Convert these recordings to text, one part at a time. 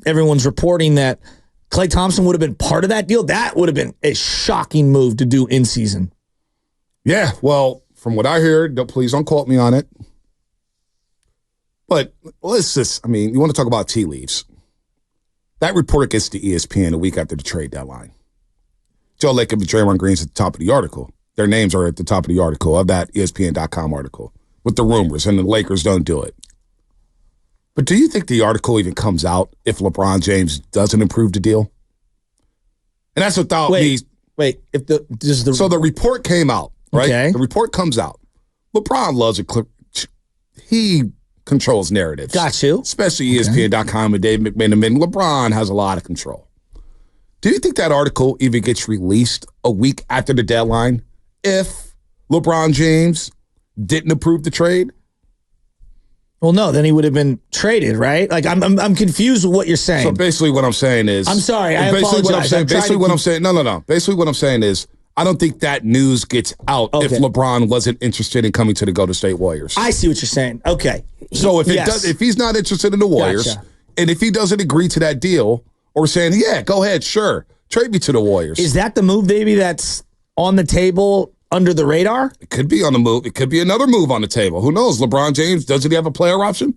everyone's reporting that Klay Thompson would have been part of that deal. That would have been a shocking move to do in season. Yeah, well, from what I heard, please don't quote me on it. But let's just, you want to talk about tea leaves. That report gets to ESPN a week after the trade deadline. Joe Lacob and Draymond Green's at the top of the article. Their names are at the top of the article, of that ESPN.com article, with the rumors, and the Lakers don't do it. But do you think the article even comes out if LeBron James doesn't improve the deal? And that's without me. Wait, So the report came out, right? Okay. The report comes out. LeBron loves it. He controls narratives. Got you. Especially ESPN.com and Dave McMenamin. LeBron has a lot of control. Do you think that article even gets released a week after the deadline if LeBron James didn't approve the trade? Well, no, then he would have been traded, right? Like, I'm confused with what you're saying. So basically what I'm saying is... I'm sorry, I apologize. Basically what I'm saying is I don't think that news gets out if LeBron wasn't interested in coming to the Golden State Warriors. I see what you're saying. Okay. So if he's not interested in the Warriors, and if he doesn't agree to that deal, or saying, yeah, go ahead, sure, trade me to the Warriors. Is that the move, baby, that's on the table under the radar? It could be on the move. It could be another move on the table. Who knows? LeBron James, doesn't he have a player option?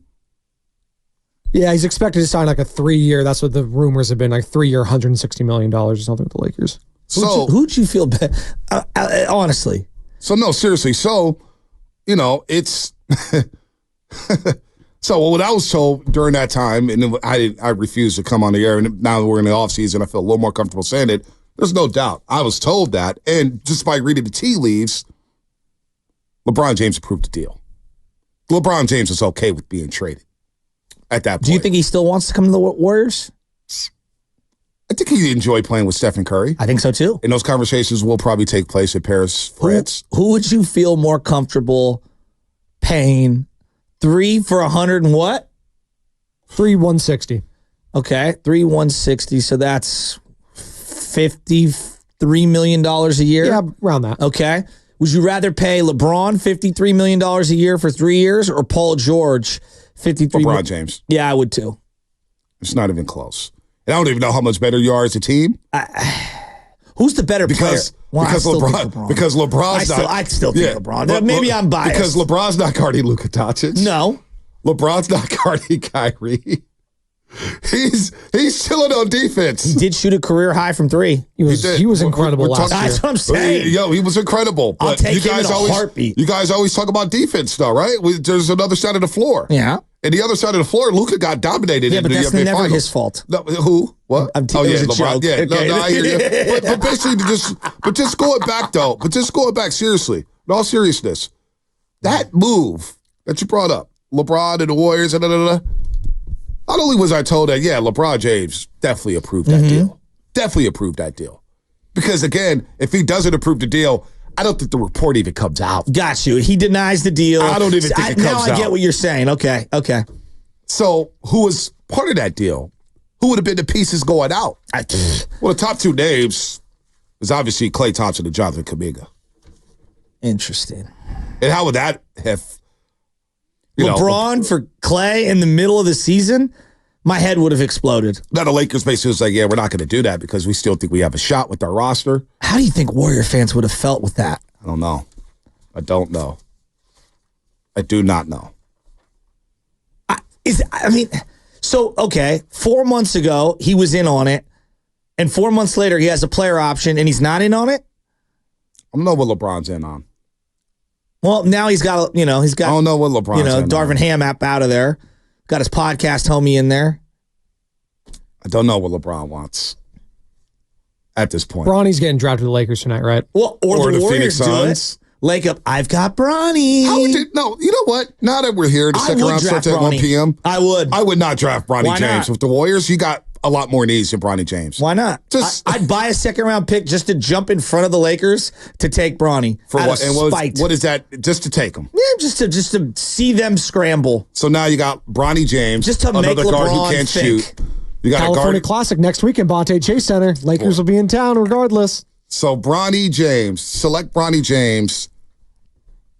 Yeah, he's expected to sign like a 3-year. That's what the rumors have been, like 3-year, $160 million or something with the Lakers. So who'd you feel bad? Honestly. So no, seriously. So, it's so what I was told during that time, and I refused to come on the air, and now that we're in the offseason, I feel a little more comfortable saying it. There's no doubt. I was told that, and just by reading the tea leaves, LeBron James approved the deal. LeBron James is okay with being traded at that point. Do you think he still wants to come to the Warriors? I think he'd enjoy playing with Stephen Curry. I think so, too. And those conversations will probably take place in Paris, France. Who would you feel more comfortable paying 3 for 100 and what? 3,160. Okay, 3,160. So that's $53 million a year? Yeah, around that. Okay. Would you rather pay LeBron $53 million a year for 3 years or Paul George $53 million? LeBron James. Yeah, I would too. It's not even close. And I don't even know how much better you are as a team. Who's the better player? Because LeBron's not. I still think LeBron. Maybe I'm biased. Because LeBron's not guarding Luka Doncic. No. LeBron's not guarding Kyrie. He's chilling on defense. He did shoot a career high from 3. He was incredible last year. That's what I'm saying. Yo, he was incredible. But I'll take him in a heartbeat. You guys always talk about defense, though, right? There's another side of the floor. Yeah. And the other side of the floor, Luka got dominated. Yeah, but that's never his fault. No, who? What? LeBron. Yeah, okay. no, I hear you. But basically, just going back though. But just going back seriously, in all seriousness, that move that you brought up, LeBron and the Warriors, not only was I told that, yeah, LeBron James definitely approved that deal. Definitely approved that deal. Because again, if he doesn't approve the deal, I don't think the report even comes out. Got you. He denies the deal. I don't even think it comes out. Now I get what you're saying. Okay. So who was part of that deal? Who would have been the pieces going out? Well, the top 2 names is obviously Klay Thompson and Jonathan Kuminga. Interesting. And how would that have... LeBron for Klay in the middle of the season? My head would have exploded. Now the Lakers basically was like, yeah, we're not going to do that because we still think we have a shot with our roster. How do you think Warrior fans would have felt with that? I don't know. I don't know. I do not know. So, okay, 4 months ago, he was in on it, and 4 months later, he has a player option, and he's not in on it? I don't know what LeBron's in on. Well, now he's got. I don't know what LeBron's in on. Darvin Ham app out of there. Got his podcast homie in there. I don't know what LeBron wants at this point. Bronny's getting drafted to the Lakers tonight, right? Well, or the Warriors Phoenix Suns. Lakeup, I've got Bronny. No, you know what? Now that we're here, the second round starts at 1 p.m. I would not draft Bronny James with the Warriors. You got a lot more needs than Bronny James. Why not? I'd buy a second round pick just to jump in front of the Lakers to take Bronny. For what? And spite. What is that? Just to take him? Yeah, just to see them scramble. So now you got Bronny James, just to another make guard LeBron who can't think. shoot. You got California Classic next week in Bonta Chase Center. Lakers will be in town regardless. So Bronny James, select Bronny James.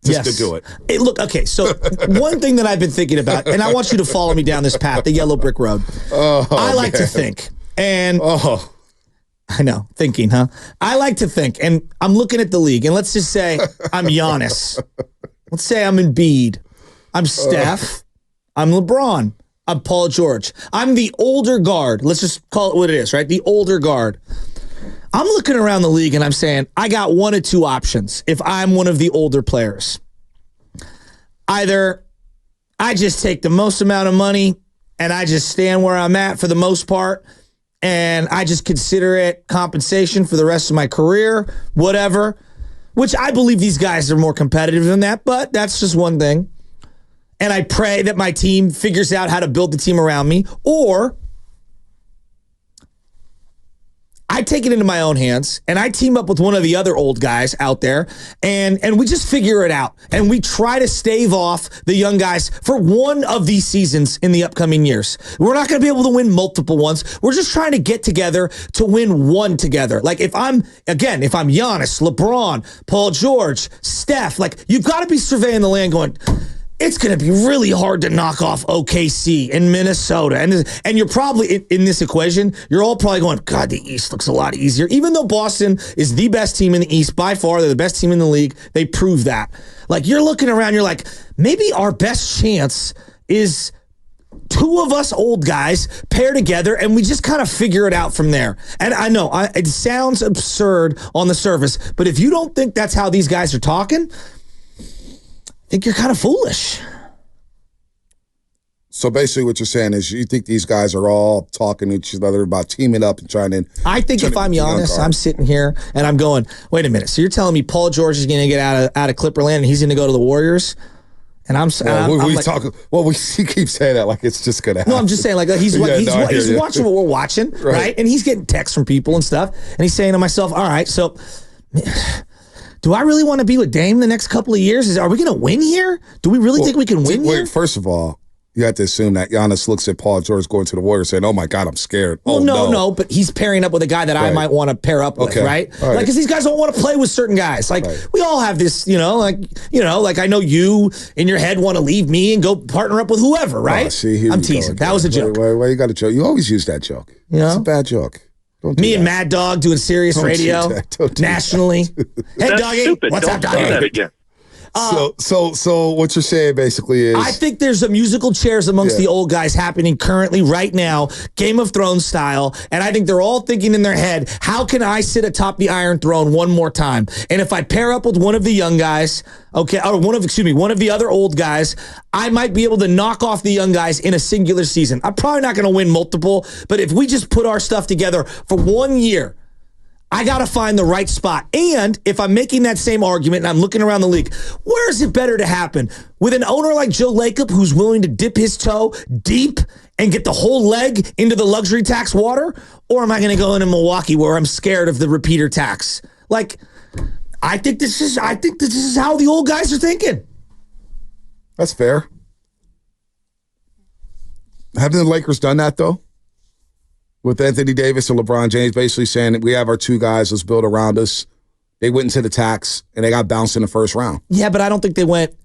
just to do it. Hey, look, okay, so one thing that I've been thinking about, and I want you to follow me down this path, the yellow brick road. I like to think, and I know, thinking, huh? I like to think, and I'm looking at the league, and let's just say I'm Giannis. Let's say I'm Embiid. I'm Steph. I'm LeBron. I'm Paul George. I'm the older guard. Let's just call it what it is, right? The older guard. I'm looking around the league and I'm saying, I got one of two options if I'm one of the older players. Either I just take the most amount of money and I just stand where I'm at for the most part and I just consider it compensation for the rest of my career, whatever, which I believe these guys are more competitive than that, but that's just one thing. And I pray that my team figures out how to build the team around me, or I take it into my own hands and I team up with one of the other old guys out there and we just figure it out. And we try to stave off the young guys for one of these seasons in the upcoming years. We're not going to be able to win multiple ones. We're just trying to get together to win one together. Like if I'm Giannis, LeBron, Paul George, Steph, like you've got to be surveying the land going, it's going to be really hard to knock off OKC and Minnesota. And you're probably, in this equation, you're all probably going, God, the East looks a lot easier. Even though Boston is the best team in the East, by far, they're the best team in the league. They prove that. Like, you're looking around, you're like, maybe our best chance is two of us old guys pair together and we just kind of figure it out from there. And I know it sounds absurd on the surface, but if you don't think that's how these guys are talking, I think you're kind of foolish. So basically what you're saying is you think these guys are all talking to each other about teaming up and trying to... I think if I'm Giannis, I'm sitting here and I'm going, wait a minute. So you're telling me Paul George is going to get out of Clipperland and he's going to go to the Warriors? And I'm he keeps saying that like it's just going to happen. No, I'm just saying like he's watching what we're watching, right? And he's getting texts from people and stuff. And he's saying to myself, all right, so... do I really want to be with Dame the next couple of years? Are we going to win here? Do we really think we can win here? First of all, you have to assume that Giannis looks at Paul George going to the Warriors saying, oh my God, I'm scared. Well, no, but he's pairing up with a guy that I might want to pair up with, right? All right. Like, because these guys don't want to play with certain guys. Like, we all have this, like I know you in your head want to leave me and go partner up with whoever, right? I'm teasing. That was a joke. Why you got a joke? You always use that joke. It's a bad joke. Me and Mad Dog doing Sirius Radio nationally. Hey, Doggy, stupid. what's up, Doggy? Do that again. So what you're saying basically is... I think there's a musical chairs amongst the old guys happening currently right now, Game of Thrones style, and I think they're all thinking in their head, how can I sit atop the Iron Throne one more time? And if I pair up with one of the young guys, or one of the other old guys, I might be able to knock off the young guys in a singular season. I'm probably not going to win multiple, but if we just put our stuff together for 1 year, I got to find the right spot. And if I'm making that same argument and I'm looking around the league, where is it better to happen? With an owner like Joe Lacob who's willing to dip his toe deep and get the whole leg into the luxury tax water? Or am I going to go into Milwaukee where I'm scared of the repeater tax? Like, I think this is how the old guys are thinking. That's fair. Haven't the Lakers done that, though? With Anthony Davis and LeBron James basically saying that we have our two guys, let's build around us. They went into the tax, and they got bounced in the first round. Yeah, but I don't think they went...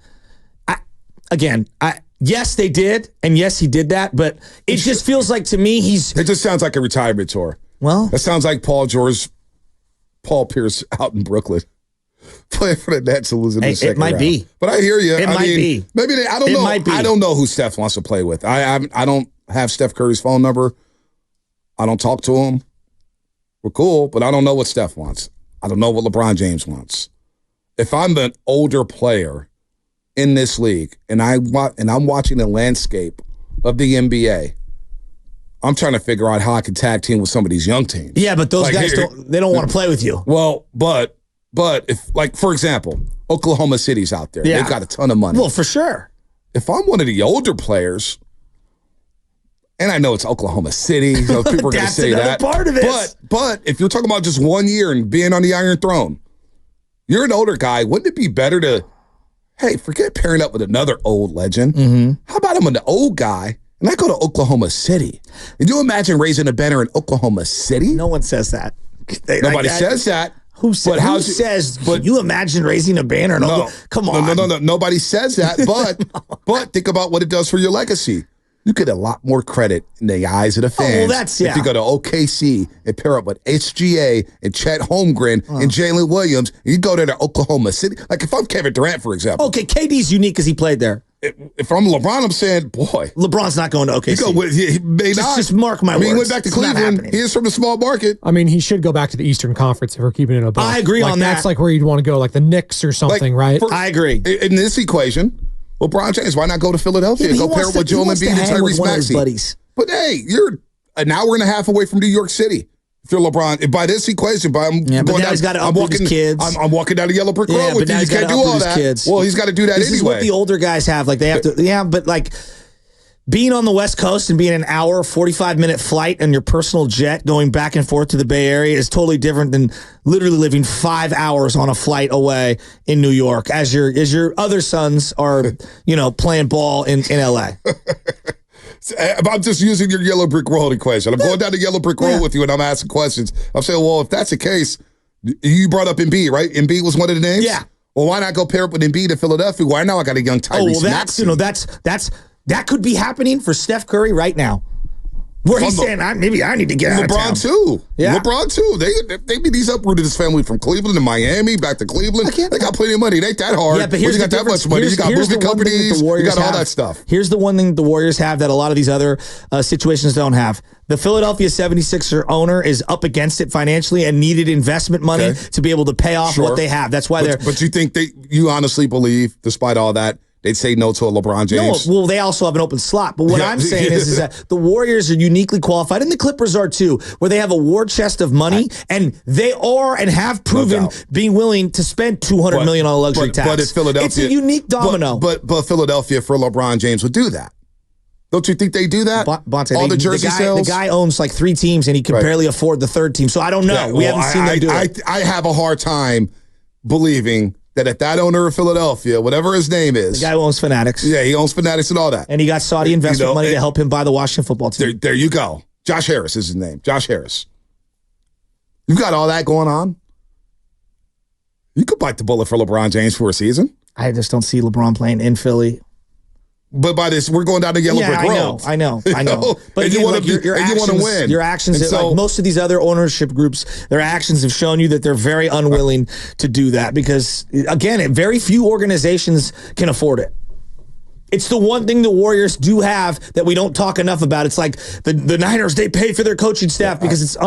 Yes, they did, and yes, he did that, but it just feels like, to me, It just sounds like a retirement tour. Well... That sounds like Paul Pierce out in Brooklyn. Playing for the Nets and losing the second round. It might be. But I hear you. It might be. Maybe I don't know. I don't know who Steph wants to play with. I don't have Steph Curry's phone number. I don't talk to him. We're cool, but I don't know what Steph wants. I don't know what LeBron James wants. If I'm an older player in this league and I'm watching the landscape of the NBA, I'm trying to figure out how I can tag team with some of these young teams. Yeah, but those guys don't want to play with you. Well, but if, like, for example, Oklahoma City's out there. Yeah. They've got a ton of money. Well, for sure. If I'm one of the older players, and I know it's Oklahoma City, so people are going to say that. Part of it. But if you're talking about just 1 year and being on the Iron Throne, you're an older guy. Wouldn't it be better to, hey, forget pairing up with another old legend? Mm-hmm. How about I'm an old guy and I go to Oklahoma City? Can you imagine raising a banner in Oklahoma City? No one says that. Nobody says that. Who says? Who says? But you imagine raising a banner? No, come on. No. Nobody says that. But think about what it does for your legacy. You get a lot more credit in the eyes of the fans if you go to OKC and pair up with HGA and Chet Holmgren and Jalen Williams. And you go to Oklahoma City. Like if I'm Kevin Durant, for example. Okay, KD's unique because he played there. If I'm LeBron, I'm saying, boy. LeBron's not going to OKC. He may not. Just mark my words. He went back to Cleveland. He is from a small market. I mean, he should go back to the Eastern Conference if we're keeping it above. I agree on that. That's like where you'd want to go, like the Knicks or something, right? I agree. In this equation, LeBron James, why not go to Philadelphia and go pair up with Joel Embiid and Tyrese Maxey? But hey, you're an hour and a half away from New York City. If you're LeBron, by this equation, he's got to uproot his kids. I'm walking down the yellow brick road with you. You can't do all that. Kids. Well, he's got to do that anyway. This is what the older guys have. Like they have to. Yeah, but like being on the West Coast and being an hour, 45-minute flight on your personal jet going back and forth to the Bay Area is totally different than literally living 5 hours on a flight away in New York as your other sons are, playing ball in LA. I'm just using your yellow brick road equation. I'm going down the yellow brick road with you and I'm asking questions. I'm saying, well, if that's the case, you brought up Embiid, right? Embiid was one of the names? Yeah. Well, why not go pair up with Embiid in Philadelphia? Why now I got a young Tyrese Maxey? That could be happening for Steph Curry right now. Where he's saying, maybe I need to get out of town. LeBron too. Yeah. LeBron too. He's uprooted his family from Cleveland to Miami, back to Cleveland. They got plenty of money. It ain't that hard. Yeah, but here's you got that much money. You got movie companies. You got all that stuff. Here's the one thing the Warriors have that a lot of these other situations don't have. The Philadelphia 76er owner is up against it financially and needed investment money to be able to pay off what they have. That's why they're. But you think you honestly believe, despite all that, they'd say no to a LeBron James? No, well, they also have an open slot. But what I'm saying is that the Warriors are uniquely qualified, and the Clippers are too, where they have a war chest of money, and they are and have proven being willing to spend $200 million on a luxury tax. But if Philadelphia, it's a unique domino. But Philadelphia for LeBron James would do that. Don't you think they do that? Bonta, all the jersey sales? The guy owns like 3 teams, and he can barely afford the 3rd team. So I don't know. We haven't seen them do it. I have a hard time believing that if that owner of Philadelphia, whatever his name is. The guy who owns Fanatics. Yeah, he owns Fanatics and all that. And he got Saudi investment money to help him buy the Washington football team. There you go. Josh Harris is his name. Josh Harris. You got all that going on. You could bite the bullet for LeBron James for a season. I just don't see LeBron playing in Philly. But by this, we're going down the yellow brick road. I know. But again, you want to win. Your actions, so, like most of these other ownership groups, their actions have shown you that they're very unwilling to do that because, again, very few organizations can afford it. It's the one thing the Warriors do have that we don't talk enough about. It's like the Niners, they pay for their coaching staff because it's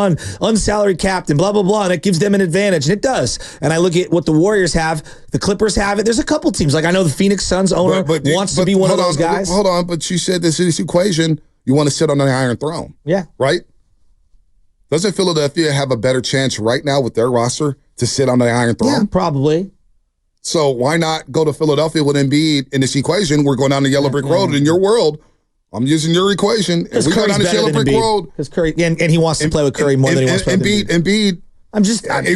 unsalaried capped and blah, blah, blah, and it gives them an advantage, and it does. And I look at what the Warriors have, the Clippers have it. There's a couple teams. Like I know the Phoenix Suns owner wants to be one of those guys. Hold on, but you said this equation, you want to sit on the Iron Throne. Yeah. Right? Doesn't Philadelphia have a better chance right now with their roster to sit on the Iron Throne? Yeah, probably. So why not go to Philadelphia with Embiid in this equation? We're going down the yellow brick road in your world. I'm using your equation. If we go down this yellow brick road. Because Curry, and he wants to play with Curry more than he wants to play with Embiid.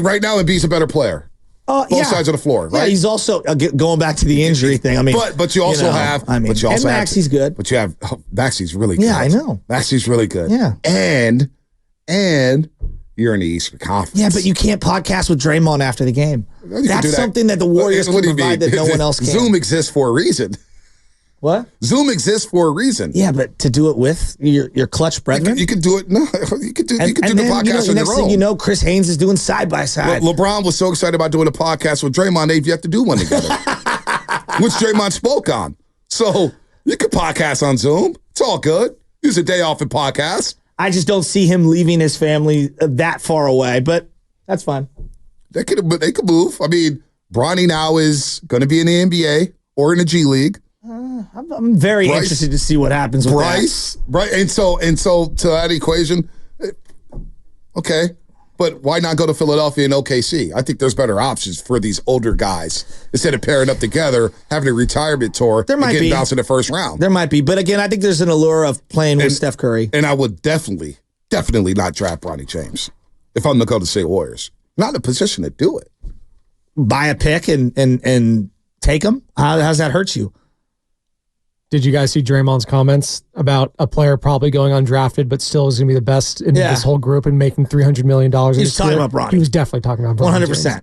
Right now, Embiid's a better player. Both sides of the floor, right? Yeah, he's also going back to the injury thing. I mean, but you also have. and Maxey's good. But you have Maxey's really good. Yeah, I know. Maxey's really good. Yeah, and you're in the Eastern Conference. Yeah, but you can't podcast with Draymond after the game. That's something that the Warriors can provide that no one else can. Zoom exists for a reason. What? Zoom exists for a reason. Yeah, but to do it with your clutch brethren? You could do it. No, you could do the podcast on your own. Next thing you know, Chris Haynes is doing side by side. LeBron was so excited about doing a podcast with Draymond, they've yet to do one together, which Draymond spoke on. So you could podcast on Zoom. It's all good. Use a day off and podcast. I just don't see him leaving his family that far away, but that's fine. They could move. I mean, Bronny now is going to be in the NBA or in the G League. I'm very interested to see what happens with Bryce, right? And so to that equation, okay. But why not go to Philadelphia and OKC? I think there's better options for these older guys instead of pairing up together, having a retirement tour, and getting bounced in the first round. There might be, but again, I think there's an allure of playing with Steph Curry. And I would definitely not draft Bronny James if I'm the Golden State Warriors. Not in a position to do it. Buy a pick and take him. How's that hurt you? Did you guys see Draymond's comments about a player probably going undrafted, but still is going to be the best in this whole group and making $300 million? He was talking about Bronny. He was definitely talking about Bronny. 100%.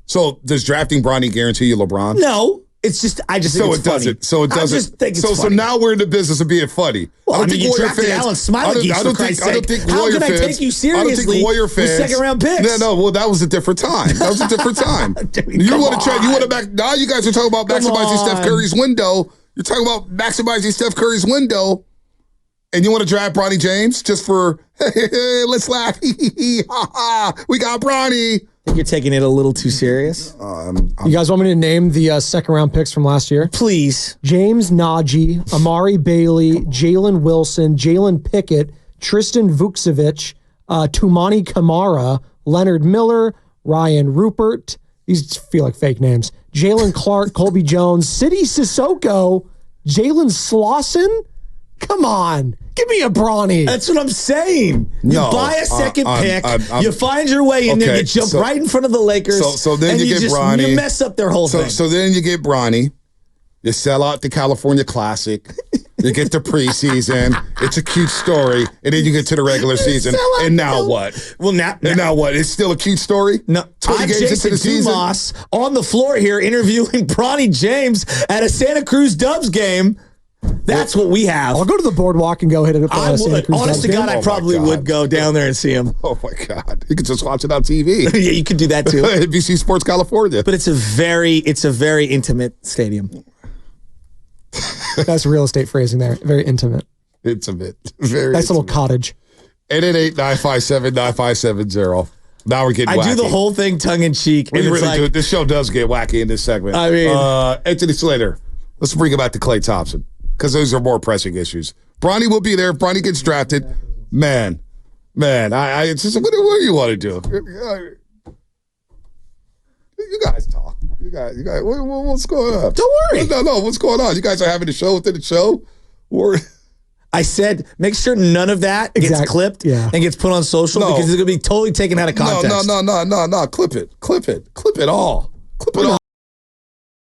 So does drafting Bronny guarantee you LeBron? No. It's just, I just think it's funny. So it doesn't. I just think it's funny. So now we're in the business of being funny. Well, I don't think you drafted Alan Smiley for Christ's sake. How can I take you seriously with second-round picks? No. Well, that was a different time. That was a different time. You want to try? You want to back? Now you guys are talking about maximizing Steph Curry's window. You're talking about maximizing Steph Curry's window, and you want to draft Bronny James just for hey, let's laugh. We got Bronny. I think you're taking it a little too serious. You guys want me to name the second-round picks from last year? Please. James Najee, Amari Bailey, Jalen Wilson, Jalen Pickett, Tristan Vukcevic, Tumani Kamara, Leonard Miller, Ryan Rupert. These feel like fake names. Jalen Clark, Colby Jones, Sidney Sissoko, Jalen Slauson. Come on. Give me a Bronny. That's what I'm saying. You buy a second pick, you find your way in there, you jump right in front of the Lakers, so then and you get Bronny. You mess up their whole thing. So then you get Bronny, you sell out the California Classic, you get the preseason, it's a cute story, and then you get to the regular season, and now what? Well, now what? It's still a cute story? No. 20 games Jason into the season? Dumas on the floor here interviewing Bronny James at a Santa Cruz Dubs game. That's what we have. I'll go to the boardwalk and go hit it up. Honest to God, I probably would go down there and see him. Oh my God! You could just watch it on TV. Yeah, you could do that too. NBC Sports California. But it's a very intimate stadium. That's real estate phrasing there. Very intimate. Intimate. Very nice little cottage. 888-957-9570. Now we're getting wacky. I do the whole thing tongue in cheek. We really do. This show does get wacky in this segment. I mean, Anthony Slater. Let's bring it back to Klay Thompson, because those are more pressing issues. Bronny will be there if Bronny gets drafted. Man, it's just, what do you want to do? You guys talk. You guys, what's going on? Don't worry. No, what's going on? You guys are having a show within the show? Or I said, make sure none of that gets clipped and gets put on social because it's going to be totally taken out of context. No. Clip it all. Clip it all.